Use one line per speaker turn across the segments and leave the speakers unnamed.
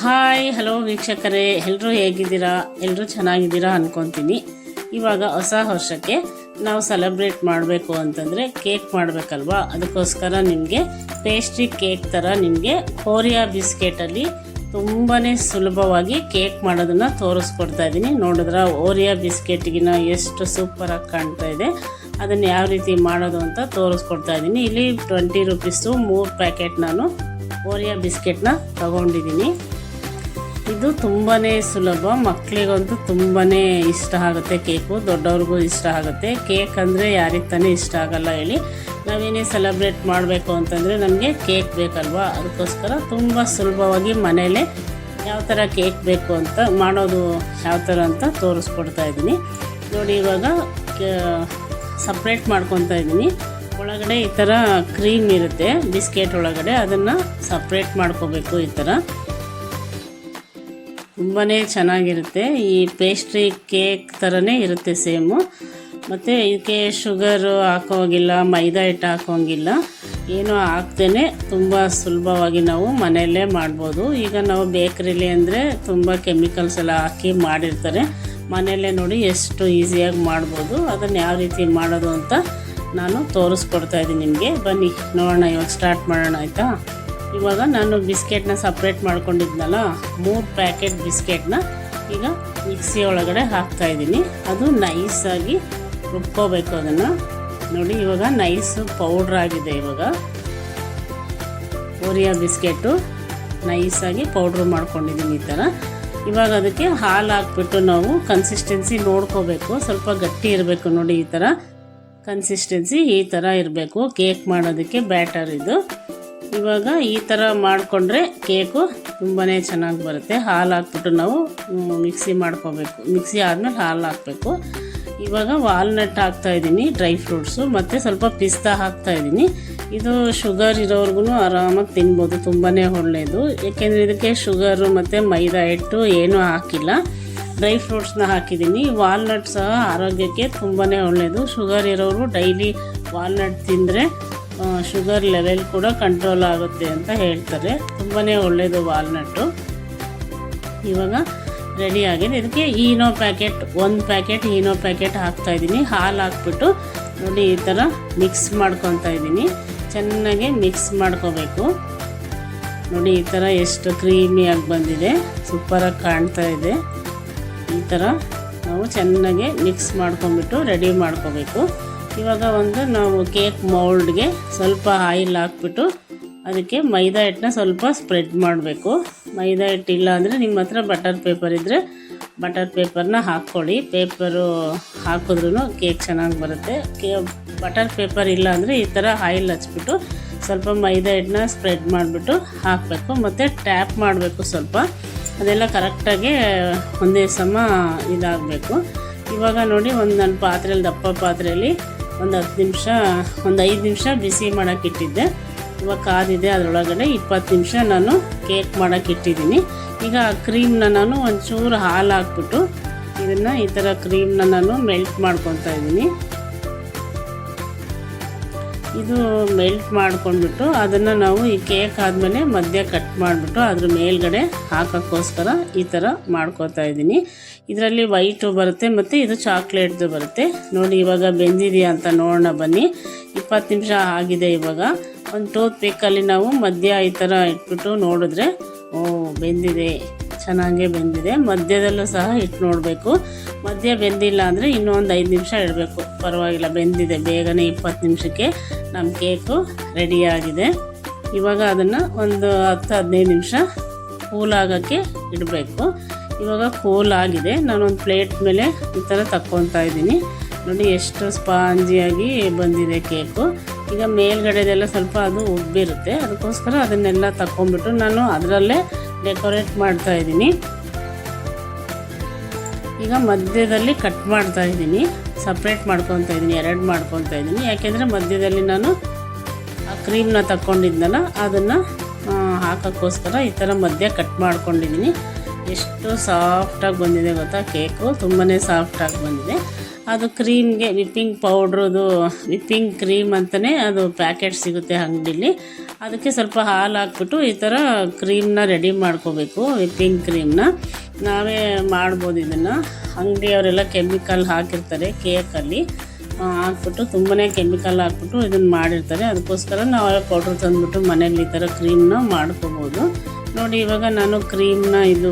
Hi hello ವೀಕ್ಷಕರೇ, ಎಲ್ಲರೂ ಹೇಗಿದ್ದೀರಾ? ಎಲ್ಲರೂ ಚೆನ್ನಾಗಿದ್ದೀರಾ ಅಂದ್ಕೊತೀನಿ. ಇವಾಗ ಹೊಸ ವರ್ಷಕ್ಕೆ ನಾವು ಸೆಲೆಬ್ರೇಟ್ ಮಾಡಬೇಕು ಅಂತಂದರೆ ಕೇಕ್ ಮಾಡಬೇಕಲ್ವಾ? ಅದಕ್ಕೋಸ್ಕರ ನಿಮಗೆ ಪೇಸ್ಟ್ರಿ ಕೇಕ್ ಥರ ನಿಮಗೆ ಓರಿಯೋ ಬಿಸ್ಕೆಟಲ್ಲಿ ತುಂಬಾ ಸುಲಭವಾಗಿ ಕೇಕ್ ಮಾಡೋದನ್ನು ತೋರಿಸ್ಕೊಡ್ತಾ ಇದ್ದೀನಿ. ನೋಡಿದ್ರೆ ಓರಿಯೋ ಬಿಸ್ಕೆಟ್ಗಿನ ಎಷ್ಟು ಸೂಪರಾಗಿ ಕಾಣ್ತಾ ಇದೆ. ಅದನ್ನು ಯಾವ ರೀತಿ ಮಾಡೋದು ಅಂತ ತೋರಿಸ್ಕೊಡ್ತಾ ಇದ್ದೀನಿ. ಇಲ್ಲಿ 20 ರೂಪೀಸು 3 ಪ್ಯಾಕೆಟ್ ನಾನು ಓರಿಯೋ ಬಿಸ್ಕೆಟ್ನ ತಗೊಂಡಿದ್ದೀನಿ. ಇದು ತುಂಬಾ ಸುಲಭ, ಮಕ್ಕಳಿಗಂತೂ ತುಂಬಾ ಇಷ್ಟ ಆಗುತ್ತೆ. ಕೇಕು ದೊಡ್ಡವ್ರಿಗೂ ಇಷ್ಟ ಆಗುತ್ತೆ. ಕೇಕ್ ಅಂದರೆ ಯಾರಿಗೆ ತಾನೇ ಇಷ್ಟ ಆಗಲ್ಲ ಹೇಳಿ? ನಾವೇನೇ ಸೆಲೆಬ್ರೇಟ್ ಮಾಡಬೇಕು ಅಂತಂದರೆ ನಮಗೆ ಕೇಕ್ ಬೇಕಲ್ವಾ? ಅದಕ್ಕೋಸ್ಕರ ತುಂಬ ಸುಲಭವಾಗಿ ಮನೆಯಲ್ಲೇ ಯಾವ ಥರ ಕೇಕ್ ಬೇಕು ಅಂತ ಮಾಡೋದು ಯಾವ ಥರ ಅಂತ ತೋರಿಸ್ಕೊಡ್ತಾ ಇದ್ದೀನಿ ನೋಡಿ. ಇವಾಗ ಸಪ್ರೇಟ್ ಮಾಡ್ಕೊತಾ ಇದ್ದೀನಿ. ಒಳಗಡೆ ಈ ಥರ ಕ್ರೀಮ್ ಇರುತ್ತೆ ಬಿಸ್ಕೆಟ್ ಒಳಗಡೆ, ಅದನ್ನು ಸಪ್ರೇಟ್ ಮಾಡ್ಕೋಬೇಕು. ಈ ಥರ ತುಂಬಾ ಚೆನ್ನಾಗಿರುತ್ತೆ. ಈ ಪೇಸ್ಟ್ರಿ ಕೇಕ್ ಥರನೇ ಇರುತ್ತೆ ಸೇಮು. ಮತ್ತು ಇದಕ್ಕೆ ಶುಗರು ಹಾಕೋಂಗಿಲ್ಲ, ಮೈದಾ ಹಿಟ್ಟು ಹಾಕೋಂಗಿಲ್ಲ, ಏನೂ ಹಾಕ್ದೇ ತುಂಬ ಸುಲಭವಾಗಿ ನಾವು ಮನೆಯಲ್ಲೇ ಮಾಡ್ಬೋದು. ಈಗ ನಾವು ಬೇಕ್ರಿಲಿ ಅಂದರೆ ತುಂಬ ಕೆಮಿಕಲ್ಸ್ ಎಲ್ಲ ಹಾಕಿ ಮಾಡಿರ್ತಾರೆ. ಮನೆಯಲ್ಲೇ ನೋಡಿ ಎಷ್ಟು ಈಸಿಯಾಗಿ ಮಾಡ್ಬೋದು. ಅದನ್ನು ಯಾವ ರೀತಿ ಮಾಡೋದು ಅಂತ ನಾನು ತೋರಿಸ್ಕೊಡ್ತಾ ಇದ್ದೀನಿ ನಿಮಗೆ. ಬನ್ನಿ ನೋಡೋಣ, ಇವಾಗ ಸ್ಟಾರ್ಟ್ ಮಾಡೋಣ ಆಯಿತಾ? ಇವಾಗ ನಾನು ಬಿಸ್ಕೆಟ್ನ ಸಪ್ರೇಟ್ ಮಾಡ್ಕೊಂಡಿದ್ನಲ್ಲ, 3 ಪ್ಯಾಕೆಟ್ ಬಿಸ್ಕೆಟ್ನ ಈಗ ಮಿಕ್ಸಿ ಒಳಗಡೆ ಹಾಕ್ತಾಯಿದ್ದೀನಿ. ಅದು ನೈಸಾಗಿ ರುಬ್ಕೋಬೇಕು ಅದನ್ನು ನೋಡಿ. ಇವಾಗ ನೈಸು ಪೌಡ್ರ್ ಆಗಿದೆ. ಇವಾಗ ಓರಿಯೋ ಬಿಸ್ಕೆಟು ನೈಸಾಗಿ ಪೌಡ್ರ್ ಮಾಡ್ಕೊಂಡಿದ್ದೀನಿ ಈ ಥರ. ಇವಾಗ ಅದಕ್ಕೆ ಹಾಲು ಹಾಕ್ಬಿಟ್ಟು ನಾವು ಕನ್ಸಿಸ್ಟೆನ್ಸಿ ನೋಡ್ಕೋಬೇಕು. ಸ್ವಲ್ಪ ಗಟ್ಟಿ ಇರಬೇಕು ನೋಡಿ. ಈ ಥರ ಕನ್ಸಿಸ್ಟೆನ್ಸಿ ಈ ಥರ ಇರಬೇಕು ಕೇಕ್ ಮಾಡೋದಕ್ಕೆ ಬ್ಯಾಟರ್ ಇದು. ಇವಾಗ ಈ ಥರ ಮಾಡಿಕೊಂಡ್ರೆ ಕೇಕು ತುಂಬಾ ಚೆನ್ನಾಗಿ ಬರುತ್ತೆ. ಹಾಲು ಹಾಕ್ಬಿಟ್ಟು ನಾವು ಮಿಕ್ಸಿ ಮಾಡ್ಕೋಬೇಕು. ಮಿಕ್ಸಿ ಆದಮೇಲೆ ಹಾಲು ಹಾಕಬೇಕು. ಇವಾಗ ವಾಲ್ನಟ್ ಹಾಕ್ತಾಯಿದ್ದೀನಿ, ಡ್ರೈ ಫ್ರೂಟ್ಸು, ಮತ್ತು ಸ್ವಲ್ಪ ಪಿಸ್ತಾ ಹಾಕ್ತಾಯಿದ್ದೀನಿ. ಇದು ಶುಗರ್ ಇರೋರ್ಗು ಆರಾಮಾಗಿ ತಿನ್ಬೋದು, ತುಂಬಾ ಒಳ್ಳೆಯದು. ಏಕೆಂದರೆ ಇದಕ್ಕೆ ಶುಗರು ಮತ್ತು ಮೈದಾ ಹಿಟ್ಟು ಏನೂ ಹಾಕಿಲ್ಲ, ಡ್ರೈ ಫ್ರೂಟ್ಸ್ನ ಹಾಕಿದ್ದೀನಿ. ವಾಲ್ನಟ್ ಸಹ ಆರೋಗ್ಯಕ್ಕೆ ತುಂಬಾ ಒಳ್ಳೆಯದು. ಶುಗರ್ ಇರೋರು ಡೈಲಿ ವಾಲ್ನಟ್ ತಿಂದರೆ ಶುಗರ್ ಲೆವೆಲ್ ಕೂಡ ಕಂಟ್ರೋಲ್ ಆಗುತ್ತೆ ಅಂತ ಹೇಳ್ತಾರೆ. ತುಂಬಾ ಒಳ್ಳೆಯದು ವಾಲ್ನಟ್ಟು. ಇವಾಗ ರೆಡಿ ಆಗಿದೆ. ಇದಕ್ಕೆ Eno packet 1 packet Eno packet ಹಾಕ್ತಾಯಿದ್ದೀನಿ. ಹಾಲು ಹಾಕ್ಬಿಟ್ಟು ನೋಡಿ ಈ ಥರ ಮಿಕ್ಸ್ ಮಾಡ್ಕೊತಾ ಇದ್ದೀನಿ. ಚೆನ್ನಾಗಿ ಮಿಕ್ಸ್ ಮಾಡ್ಕೋಬೇಕು ನೋಡಿ. ಈ ಥರ ಎಷ್ಟು ಕ್ರೀಮಿಯಾಗಿ ಬಂದಿದೆ, ಸೂಪರಾಗಿ ಕಾಣ್ತಾ ಇದೆ. ಈ ಥರ ನಾವು ಚೆನ್ನಾಗಿ ಮಿಕ್ಸ್ ಮಾಡ್ಕೊಂಬಿಟ್ಟು ರೆಡಿ ಮಾಡ್ಕೋಬೇಕು. ಇವಾಗ ನಾವು ಕೇಕ್ ಮೌಲ್ಡ್ಗೆ ಸ್ವಲ್ಪ ಆಯಿಲ್ ಹಾಕ್ಬಿಟ್ಟು ಅದಕ್ಕೆ ಮೈದಾ ಹಿಟ್ಟನ್ನ ಸ್ವಲ್ಪ ಸ್ಪ್ರೆಡ್ ಮಾಡಬೇಕು. ಮೈದಾ ಹಿಟ್ಟು ಇಲ್ಲ ಅಂದರೆ ನಿಮ್ಮ ಹತ್ರ ಬಟರ್ ಪೇಪರ್ ಇದ್ದರೆ ಬಟರ್ ಪೇಪರ್ನ ಹಾಕ್ಕೊಳ್ಳಿ. ಪೇಪರು ಹಾಕಿದ್ರೂ ಕೇಕ್ ಚೆನ್ನಾಗಿ ಬರುತ್ತೆ. ಬಟರ್ ಪೇಪರ್ ಇಲ್ಲ ಅಂದರೆ ಈ ಥರ ಆಯಿಲ್ ಹಚ್ಬಿಟ್ಟು ಸ್ವಲ್ಪ ಮೈದಾ ಹಿಟ್ಟನ್ನ ಸ್ಪ್ರೆಡ್ ಮಾಡಿಬಿಟ್ಟು ಹಾಕಬೇಕು. ಮತ್ತು ಟ್ಯಾಪ್ ಮಾಡಬೇಕು ಸ್ವಲ್ಪ, ಅದೆಲ್ಲ ಕರೆಕ್ಟಾಗಿ ಒಂದೇ ಸಮ ಇದಾಗಬೇಕು. ಇವಾಗ ನೋಡಿ, ನಾನು ಪಾತ್ರೆಯಲ್ಲಿ ದಪ್ಪ ಪಾತ್ರೆಯಲ್ಲಿ ಒಂದು 5 ನಿಮಿಷ ಬಿಸಿ ಮಾಡೋಕ್ಕೆ ಇಟ್ಟಿದ್ದೆ. ಇವಾಗ ಕಾದಿದೆ. ಅದರೊಳಗಡೆ 20 ನಿಮಿಷ ನಾನು ಕೇಕ್ ಮಾಡೋಕ್ಕೆ ಇಟ್ಟಿದ್ದೀನಿ. ಈಗ ಕ್ರೀಮ್ನ ನಾನು ಒಂಚೂರು ಹಾಲು ಹಾಕ್ಬಿಟ್ಟು ಇದನ್ನು ಈ ಥರ ಕ್ರೀಮ್ನ ನಾನು ಮೆಲ್ಟ್ ಮಾಡ್ಕೊತಾ ಇದ್ದೀನಿ. ಇದು ಮೆಲ್ಟ್ ಮಾಡ್ಕೊಂಡ್ಬಿಟ್ಟು ಅದನ್ನು ನಾವು ಈ ಕೇಕ್ ಆದಮೇಲೆ ಮಧ್ಯ ಕಟ್ ಮಾಡಿಬಿಟ್ಟು ಅದ್ರ ಮೇಲ್ಗಡೆ ಹಾಕೋಕ್ಕೋಸ್ಕರ ಈ ಥರ ಮಾಡ್ಕೋತಾ ಇದ್ದೀನಿ. ಇದರಲ್ಲಿ ವೈಟು ಬರುತ್ತೆ ಮತ್ತು ಇದು ಚಾಕ್ಲೇಟ್ದು ಬರುತ್ತೆ ನೋಡಿ. ಇವಾಗ ಬೆಂದಿದೆಯಾ ಅಂತ ನೋಡೋಣ ಬನ್ನಿ. 20 ನಿಮಿಷ ಆಗಿದೆ. ಇವಾಗ ಒಂದು ಟೂತ್ ಪಿಕ್ಕಲ್ಲಿ ನಾವು ಮಧ್ಯ ಈ ಥರ ಇಟ್ಬಿಟ್ಟು ನೋಡಿದ್ರೆ ಬೆಂದಿದೆ, ಚೆನ್ನಾಗೇ ಬೆಂದಿದೆ. ಮಧ್ಯದಲ್ಲೂ ಸಹ ಇಟ್ಟು ನೋಡಬೇಕು. ಮಧ್ಯ ಬೆಂದಿಲ್ಲ ಅಂದರೆ ಇನ್ನೂ ಒಂದು 5 ನಿಮಿಷ ಇಡಬೇಕು, ಪರವಾಗಿಲ್ಲ, ಬೆಂದಿದೆ ಬೇಗನೆ. 20 ನಿಮಿಷಕ್ಕೆ ನಮ್ಮ ಕೇಕು ರೆಡಿಯಾಗಿದೆ. ಇವಾಗ ಅದನ್ನು ಒಂದು 10-15 ನಿಮಿಷ ಕೂಲಾಗೋಕ್ಕೆ ಇಡಬೇಕು. ಇವಾಗ ಕೂಲ್ ಆಗಿದೆ. ನಾನೊಂದು ಪ್ಲೇಟ್ ಮೇಲೆ ಈ ಥರ ತಕ್ಕೊತಾ ಇದ್ದೀನಿ ನೋಡಿ. ಎಷ್ಟು ಸ್ಪಾಂಜಿಯಾಗಿ ಬಂದಿದೆ ಕೇಕು. ಈಗ ಮೇಲ್ಗಡೆದೆಲ್ಲ ಸ್ವಲ್ಪ ಅದು ಉಬ್ಬಿರುತ್ತೆ, ಅದಕ್ಕೋಸ್ಕರ ಅದನ್ನೆಲ್ಲ ತಕ್ಕೊಂಬಿಟ್ಟು ನಾನು ಅದರಲ್ಲೇ ಡೆಕೋರೇಟ್ ಮಾಡ್ತಾ ಇದ್ದೀನಿ. ಈಗ ಮಧ್ಯದಲ್ಲಿ ಕಟ್ ಮಾಡ್ತಾ ಇದ್ದೀನಿ, ಸಪ್ರೇಟ್ ಮಾಡ್ಕೊತಾ ಇದ್ದೀನಿ, 2 ಮಾಡ್ಕೊತಾ ಇದ್ದೀನಿ. ಯಾಕೆಂದರೆ ಮಧ್ಯದಲ್ಲಿ ನಾನು ಆ ಕ್ರೀಮ್ನ ತಕ್ಕೊಂಡಿದ್ನಲ್ಲ ಅದನ್ನು ಹಾಕೋಕ್ಕೋಸ್ಕರ ಈ ಥರ ಮಧ್ಯ ಕಟ್ ಮಾಡ್ಕೊಂಡಿದ್ದೀನಿ. ಎಷ್ಟು ಸಾಫ್ಟಾಗಿ ಬಂದಿದೆ ಗೊತ್ತಾ ಕೇಕು, ತುಂಬಾ ಸಾಫ್ಟಾಗಿ ಬಂದಿದೆ. ಅದು ಕ್ರೀಮ್ಗೆ ವಿಪ್ಪಿಂಗ್ ಪೌಡ್ರದು ವಿಪ್ಪಿಂಗ್ ಕ್ರೀಮ್ ಅಂತಲೇ ಅದು ಪ್ಯಾಕೆಟ್ ಸಿಗುತ್ತೆ ಅಂಗಡೀಲಿ. ಅದಕ್ಕೆ ಸ್ವಲ್ಪ ಹಾಲು ಹಾಕ್ಬಿಟ್ಟು ಈ ಥರ ಕ್ರೀಮ್ನ ರೆಡಿ ಮಾಡ್ಕೋಬೇಕು. ವಿಪ್ಪಿಂಗ್ ಕ್ರೀಮ್ನ ನಾವೇ ಮಾಡ್ಬೋದು. ಇದನ್ನು ಅಂಗಡಿಯವರೆಲ್ಲ ಕೆಮಿಕಲ್ ಹಾಕಿರ್ತಾರೆ ಕೇಕಲ್ಲಿ ಹಾಕ್ಬಿಟ್ಟು, ತುಂಬಾ ಕೆಮಿಕಲ್ ಹಾಕ್ಬಿಟ್ಟು ಇದನ್ನು ಮಾಡಿರ್ತಾರೆ. ಅದಕ್ಕೋಸ್ಕರ ನಾವು ಪೌಡ್ರ್ ತಂದುಬಿಟ್ಟು ಮನೇಲಿ ಈ ಥರ ಕ್ರೀಮ್ನ ಮಾಡ್ಕೋಬೋದು. ನೋಡಿ ಇವಾಗ ನಾನು ಕ್ರೀಮ್ನ ಇದು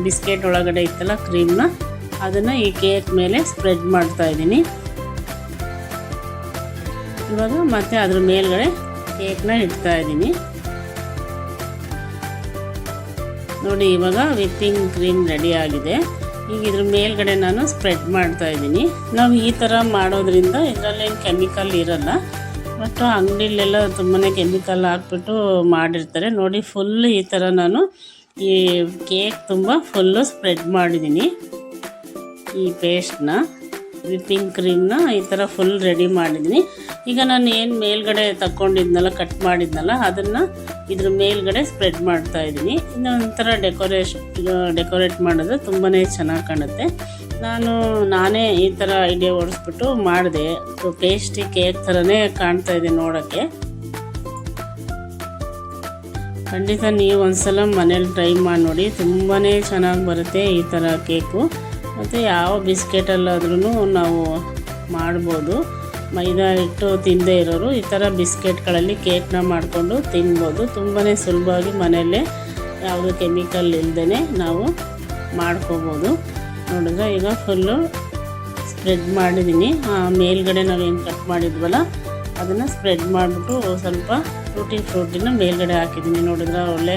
ಬಿಸ್ಕೆಟ್ ಒಳಗಡೆ ಇತ್ತಲ್ಲ ಕ್ರೀಮ್ನ, ಅದನ್ನು ಈ ಕೇಕ್ ಮೇಲೆ ಸ್ಪ್ರೆಡ್ ಮಾಡ್ತಾಯಿದ್ದೀನಿ. ಇವಾಗ ಮತ್ತೆ ಅದ್ರ ಮೇಲ್ಗಡೆ ಕೇಕ್ನ ಇಡ್ತಾಯಿದ್ದೀನಿ. ನೋಡಿ ಇವಾಗ ವಿಪ್ಪಿಂಗ್ ಕ್ರೀಮ್ ರೆಡಿ ಆಗಿದೆ. ಈಗ ಇದ್ರ ಮೇಲ್ಗಡೆ ನಾನು ಸ್ಪ್ರೆಡ್ ಮಾಡ್ತಾಯಿದ್ದೀನಿ. ನಾವು ಈ ಥರ ಮಾಡೋದ್ರಿಂದ ಇದರಲ್ಲೇನು ಕೆಮಿಕಲ್ ಇರಲ್ಲ, ಬಟ್ ಅಂಗಡಿಲೆಲ್ಲ ತುಂಬಾ ಕೆಮಿಕಲ್ ಹಾಕ್ಬಿಟ್ಟು ಮಾಡಿರ್ತಾರೆ. ನೋಡಿ ಫುಲ್ ಈ ಥರ ನಾನು ಈ ಕೇಕ್ ತುಂಬ ಫುಲ್ಲು ಸ್ಪ್ರೆಡ್ ಮಾಡಿದ್ದೀನಿ. ಈ ಪೇಸ್ಟ್ನ ವಿಪ್ಪಿಂಗ್ ಕ್ರೀಮ್ನ ಈ ಥರ ಫುಲ್ ರೆಡಿ ಮಾಡಿದ್ದೀನಿ. ಈಗ ನಾನು ಏನು ಮೇಲ್ಗಡೆ ತಗೊಂಡಿದ್ನಲ್ಲ ಕಟ್ ಮಾಡಿದ್ನಲ್ಲ ಅದನ್ನು ಇದ್ರ ಮೇಲ್ಗಡೆ ಸ್ಪ್ರೆಡ್ ಮಾಡ್ತಾಯಿದ್ದೀನಿ. ಇನ್ನೊಂಥರ ಡೆಕೋರೇಟ್ ಮಾಡಿದ್ರೆ ತುಂಬಾ ಚೆನ್ನಾಗಿ ಕಾಣುತ್ತೆ. ನಾನೇ ಈ ಥರ ಐಡಿಯಾ ಓಡಿಸ್ಬಿಟ್ಟು ಮಾಡಿದೆ. ಪೇಸ್ಟಿ ಕೇಕ್ ಥರನೇ ಕಾಣ್ತಾಯಿದೆ ನೋಡೋಕ್ಕೆ. ಖಂಡಿತ ನೀವು ಒಂದ್ಸಲ ಮನೇಲಿ ಟ್ರೈ ಮಾಡಿ ನೋಡಿ, ತುಂಬಾ ಚೆನ್ನಾಗಿ ಬರುತ್ತೆ ಈ ಥರ ಕೇಕು. ಮತ್ತು ಯಾವ ಬಿಸ್ಕೆಟಲ್ಲಾದ್ರೂ ನಾವು ಮಾಡ್ಬೋದು. ಮೈದಾ ಹಿಟ್ಟು ತಿನ್ನದೇ ಇರೋರು ಈ ಥರ ಬಿಸ್ಕೆಟ್ಗಳಲ್ಲಿ ಕೇಕ್ನ ಮಾಡಿಕೊಂಡು ತಿನ್ಬೋದು. ತುಂಬಾ ಸುಲಭವಾಗಿ ಮನೆಯಲ್ಲೇ ಯಾವುದೂ ಕೆಮಿಕಲ್ ಇಲ್ಲದೇ ನಾವು ಮಾಡ್ಕೋಬೋದು. ನೋಡಿದ್ರೆ ಈಗ ಫುಲ್ಲು ಸ್ಪ್ರೆಡ್ ಮಾಡಿದ್ದೀನಿ. ಮೇಲ್ಗಡೆ ನಾವೇನು ಕಟ್ ಮಾಡಿದ್ವಲ್ಲ ಅದನ್ನು ಸ್ಪ್ರೆಡ್ ಮಾಡಿಬಿಟ್ಟು ಸ್ವಲ್ಪ ಫ್ರೂಟಿನ ಮೇಲ್ಗಡೆ ಹಾಕಿದ್ದೀನಿ. ನೋಡಿದ್ರೆ ಒಳ್ಳೆ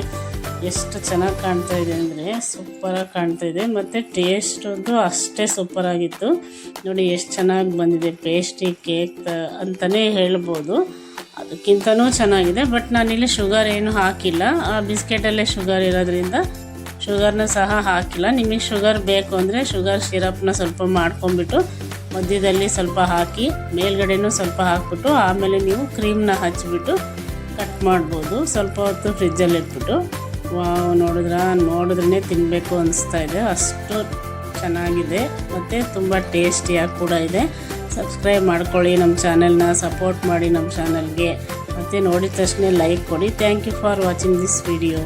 ಎಷ್ಟು ಚೆನ್ನಾಗಿ ಕಾಣ್ತಾಯಿದೆ ಅಂದರೆ ಸೂಪರಾಗಿ ಕಾಣ್ತಾಯಿದೆ. ಮತ್ತು ಟೇಸ್ಟ್ ಅಂತೂ ಅಷ್ಟೇ ಸೂಪರಾಗಿತ್ತು. ನೋಡಿ ಎಷ್ಟು ಚೆನ್ನಾಗಿ ಬಂದಿದೆ. ಪೇಸ್ಟಿ ಕೇಕ್ ಅಂತಲೇ ಹೇಳ್ಬೋದು, ಅದಕ್ಕಿಂತನೂ ಚೆನ್ನಾಗಿದೆ. ಬಟ್ ನಾನಿಲ್ಲಿ ಶುಗರ್ ಏನು ಹಾಕಿಲ್ಲ, ಆ ಬಿಸ್ಕೆಟಲ್ಲೇ ಶುಗರ್ ಇರೋದ್ರಿಂದ ಶುಗರ್ನ ಸಹ ಹಾಕಿಲ್ಲ. ನಿಮಗೆ ಶುಗರ್ ಬೇಕು ಅಂದರೆ ಶುಗರ್ ಸಿರಪ್ನ ಸ್ವಲ್ಪ ಮಾಡ್ಕೊಂಬಿಟ್ಟು ಮಧ್ಯದಲ್ಲಿ ಸ್ವಲ್ಪ ಹಾಕಿ ಮೇಲ್ಗಡೆನೂ ಸ್ವಲ್ಪ ಹಾಕ್ಬಿಟ್ಟು ಆಮೇಲೆ ನೀವು ಕ್ರೀಮ್ನ ಹಚ್ಚಿಬಿಟ್ಟು ಕಟ್ ಮಾಡ್ಬೋದು. ಸ್ವಲ್ಪ ಹೊತ್ತು ಫ್ರಿಜ್ಜಲ್ಲಿ ಇಟ್ಬಿಟ್ಟು. ನೋಡಿದ್ರೇ ತಿನ್ನಬೇಕು ಅನಿಸ್ತಾ ಇದೆ, ಅಷ್ಟು ಚೆನ್ನಾಗಿದೆ ಮತ್ತು ತುಂಬ ಟೇಸ್ಟಿಯಾಗಿ ಕೂಡ ಇದೆ. ಸಬ್ಸ್ಕ್ರೈಬ್ ಮಾಡ್ಕೊಳ್ಳಿ, ನಮ್ಮ ಚಾನೆಲ್ನ ಸಪೋರ್ಟ್ ಮಾಡಿ ನಮ್ಮ ಚಾನಲ್ಗೆ. ಮತ್ತು ನೋಡಿದ ತಕ್ಷಣ ಲೈಕ್ ಕೊಡಿ. Thank you for watching this video.